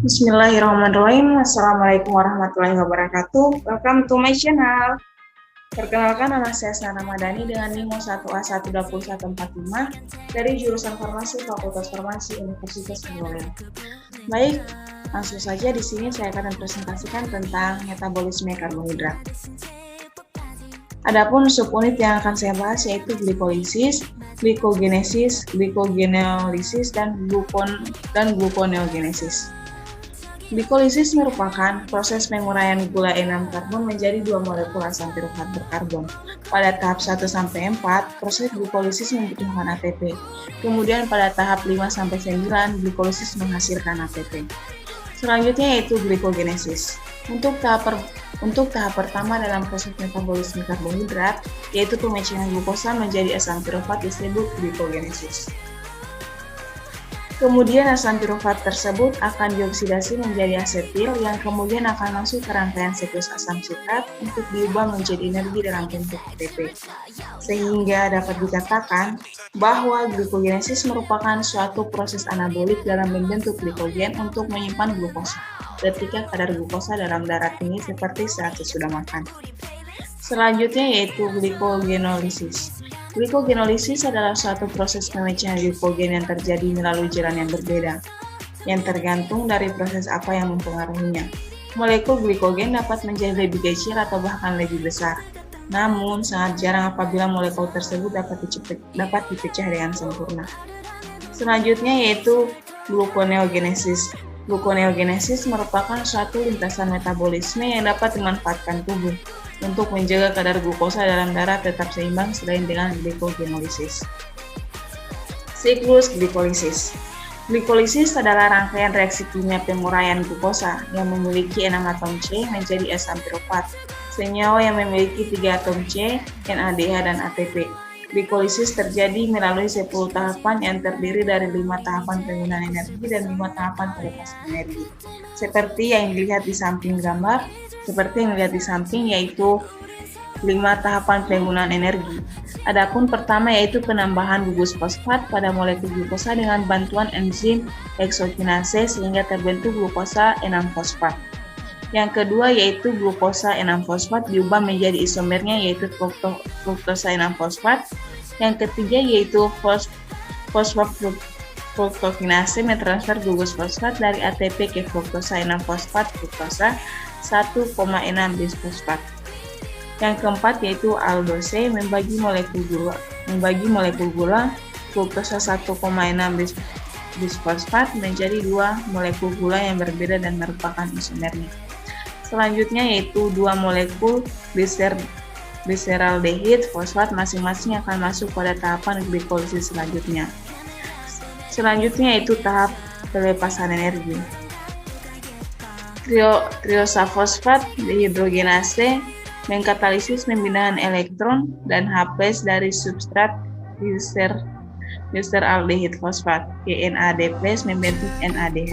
Bismillahirrahmanirrahim. Assalamualaikum warahmatullahi wabarakatuh. Welcome to my channel. Perkenalkan, nama saya Sana Madani dengan NIM 1A12145 dari jurusan Farmasi Fakultas Farmasi Universitas Penggalian. Baik, langsung saja di sini saya akan mempresentasikan tentang metabolisme karbohidrat. Adapun subunit yang akan saya bahas yaitu glikolisis, glikogenesis, glikogenolysis, dan gluconeogenesis. Glikolisis merupakan proses penguraian gula enam-karbon menjadi 2 molekul asam pirofat berkarbon. Pada tahap 1-4, proses glikolisis membutuhkan ATP. Kemudian pada tahap 5-9, glikolisis menghasilkan ATP. Selanjutnya yaitu glikogenesis. Untuk tahap pertama dalam proses metabolisme karbohidrat, yaitu pemecahan glukosa menjadi asam pirofat disebut glikogenesis. Kemudian asam pirofat tersebut akan dioksidasi menjadi asetil yang kemudian akan masuk ke rangkaian siklus asam sitrat untuk diubah menjadi energi dalam bentuk ATP. Sehingga dapat dikatakan bahwa glikogenesis merupakan suatu proses anabolik dalam membentuk glikogen untuk menyimpan glukosa ketika kadar glukosa dalam darah tinggi seperti saat sesudah makan. Selanjutnya yaitu glikogenolisis. Glikogenolisis adalah suatu proses pemecahan glikogen yang terjadi melalui jalan yang berbeda, yang tergantung dari proses apa yang mempengaruhinya. Molekul glikogen dapat menjadi lebih kecil atau bahkan lebih besar, namun sangat jarang apabila molekul tersebut dapat dipecah dengan sempurna. Selanjutnya yaitu gluconeogenesis. Gluconeogenesis merupakan suatu lintasan metabolisme yang dapat dimanfaatkan tubuh untuk menjaga kadar glukosa dalam darah tetap seimbang selain dengan glikogenolisis. Siklus glikolisis. Glikolisis adalah rangkaian reaksi kimia penguraian glukosa yang memiliki 6 atom C menjadi asam pirofat, senyawa yang memiliki 3 atom C, NADH, dan ATP. Glikolisis terjadi melalui 10 tahapan yang terdiri dari 5 tahapan penggunaan energi dan 5 tahapan pelepasan energi. Seperti yang dilihat di samping gambar, yaitu 5 tahapan penggunaan energi. Adapun pertama yaitu penambahan gugus fosfat pada molekul glukosa dengan bantuan enzim heksokinase sehingga terbentuk glukosa 6-fosfat. Yang kedua yaitu glukosa 6-fosfat diubah menjadi isomernya yaitu fruktosa 6-fosfat. Yang ketiga yaitu fosfofruktokinase mentransfer gugus fosfat dari ATP ke fruktosa 6-fosfat fruktosa 1,6 bisfosfat. Yang keempat yaitu aldose membagi molekul gula fruktosa 1,6 bisfosfat menjadi 2 molekul gula yang berbeda dan merupakan isomernya. Selanjutnya yaitu 2 molekul glyceraldehid fosfat masing-masing akan masuk pada tahapan glikolisis selanjutnya. Selanjutnya yaitu tahap pelepasan energi. Triosafosfat dehidrogenase mengkatalisis pemindahan elektron dan H+ dari substrat glyceraldehid fosfat ke NAD+ membentuk NADH.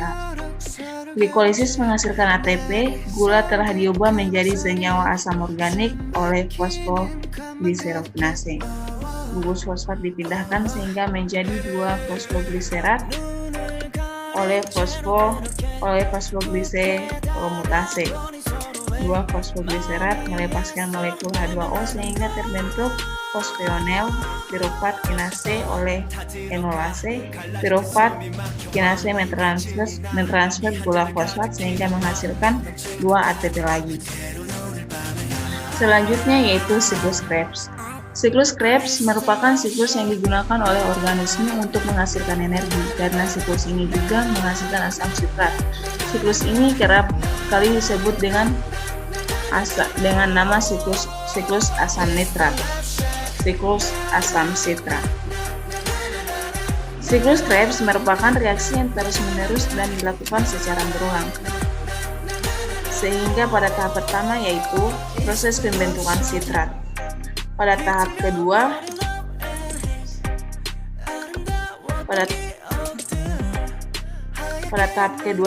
Glikolisis menghasilkan ATP, gula telah diubah menjadi senyawa asam organik oleh fosfoglycerokinase. Gugus fosfat dipindahkan sehingga menjadi 2-fosfogliserat oleh fosfoglyceromutase. 2-fosfogliserat melepaskan molekul H2O sehingga terbentuk fosfionel pirofat kinase oleh enolase. Pirofat kinase mentransfer gula fosfat sehingga menghasilkan 2 ATP lagi. Selanjutnya yaitu siklus Krebs. Siklus Krebs merupakan siklus yang digunakan oleh organisme untuk menghasilkan energi, karena siklus ini juga menghasilkan asam sitrat. Siklus ini kerap kali disebut dengan nama siklus asam nitrat, siklus asam sitrat. Siklus Krebs merupakan reaksi yang terus-menerus dan dilakukan secara berulang. Sehingga pada tahap pertama yaitu proses pembentukan sitrat. Pada tahap kedua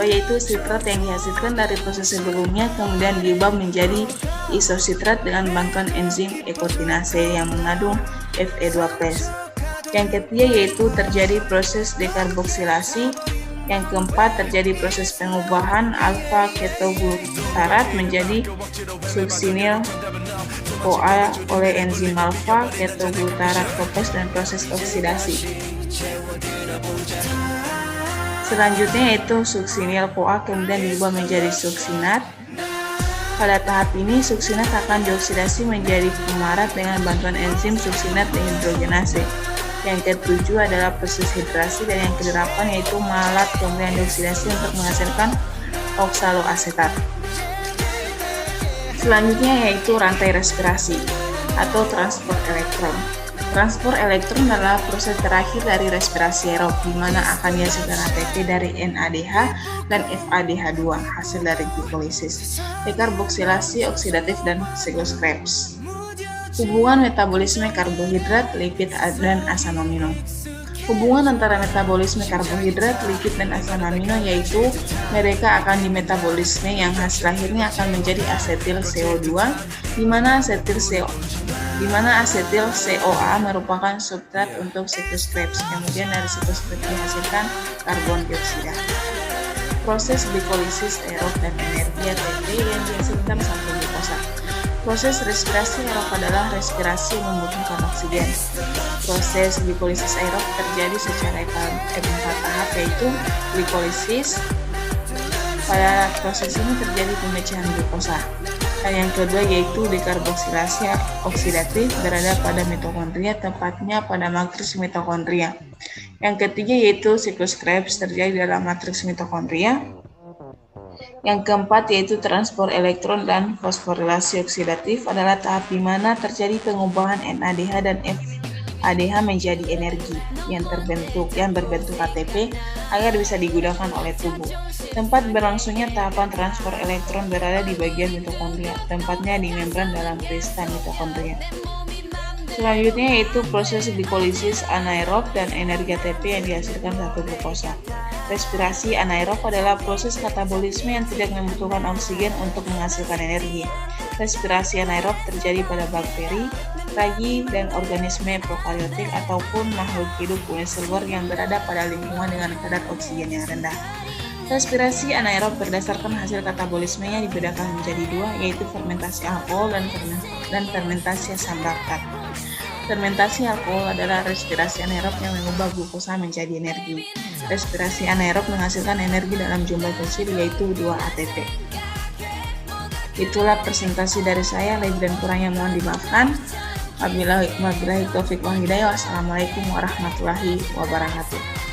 yaitu sitrat yang dihasilkan dari proses sebelumnya kemudian diubah menjadi isositrat dengan bantuan enzim ekotinase yang mengandung Fe2+. Yang ketiga yaitu terjadi proses dekarboksilasi Yang keempat, terjadi proses pengubahan alfa ketoglutarat menjadi suksinil CoA oleh enzim alfa ketoglutarat kopes dan proses oksidasi. Selanjutnya yaitu suksinil CoA kemudian diubah menjadi suksinat. Pada tahap ini, suksinat akan dioksidasi menjadi fumarat dengan bantuan enzim suksinat dehidrogenase. Yang ketujuh adalah proses hidrasi, dan yang kedelapan yaitu malat kemudian dioksidasi untuk menghasilkan oksaloasetat. Selanjutnya yaitu rantai respirasi atau transport elektron. Transport elektron adalah proses terakhir dari respirasi aerob, di mana akan dihasilkan ATP dari NADH dan FADH2 hasil dari glikolisis, dekarboksilasi oksidatif, dan siklus Krebs. Hubungan metabolisme karbohidrat, lipid, dan asam amino. Hubungan antara metabolisme karbohidrat, lipid, dan asam amino yaitu mereka akan dimetabolisme yang hasil akhirnya akan menjadi asetil CO2, di mana asetil CoA merupakan substrat untuk siklus Krebs. Kemudian dari siklus Krebs dihasilkan karbon dioksida. Proses glikolisis aerob dan energi ATP yang dihasilkan satu glukosa. Proses respirasi aerob adalah respirasi yang membutuhkan oksigen. Proses glikolisis aerob terjadi secara empat tahap, yaitu glikolisis. Pada proses ini terjadi pemecahan glukosa. Dan yang kedua yaitu dekarboksilasi oksidatif berada pada mitokondria, tepatnya pada matriks mitokondria. Yang ketiga yaitu siklus Krebs terjadi dalam matriks mitokondria. Yang keempat yaitu transport elektron dan fosforilasi oksidatif adalah tahap di mana terjadi pengubahan NADH dan FADH menjadi energi yang berbentuk ATP agar bisa digunakan oleh tubuh. Tempat berlangsungnya tahapan transport elektron berada di bagian mitokondria, tempatnya di membran dalam kristal mitokondria. Selanjutnya yaitu proses glikolisis anaerob dan energi ATP yang dihasilkan satu glukosa. Respirasi anaerob adalah proses katabolisme yang tidak membutuhkan oksigen untuk menghasilkan energi. Respirasi anaerob terjadi pada bakteri, ragi, dan organisme prokariotik ataupun makhluk hidup uniseluler yang berada pada lingkungan dengan kadar oksigen yang rendah. Respirasi anaerob berdasarkan hasil katabolismenya dibedakan menjadi dua, yaitu fermentasi alkohol dan fermentasi asam laktat. Fermentasi alkohol adalah respirasi anaerob yang mengubah glukosa menjadi energi. Respirasi anaerob menghasilkan energi dalam jumlah kecil, yaitu 2 ATP. Itulah presentasi dari saya, lebih dan kurangnya mohon dimaafkan. Wabillahi taufiq wal hidayah. Wassalamualaikum warahmatullahi wabarakatuh.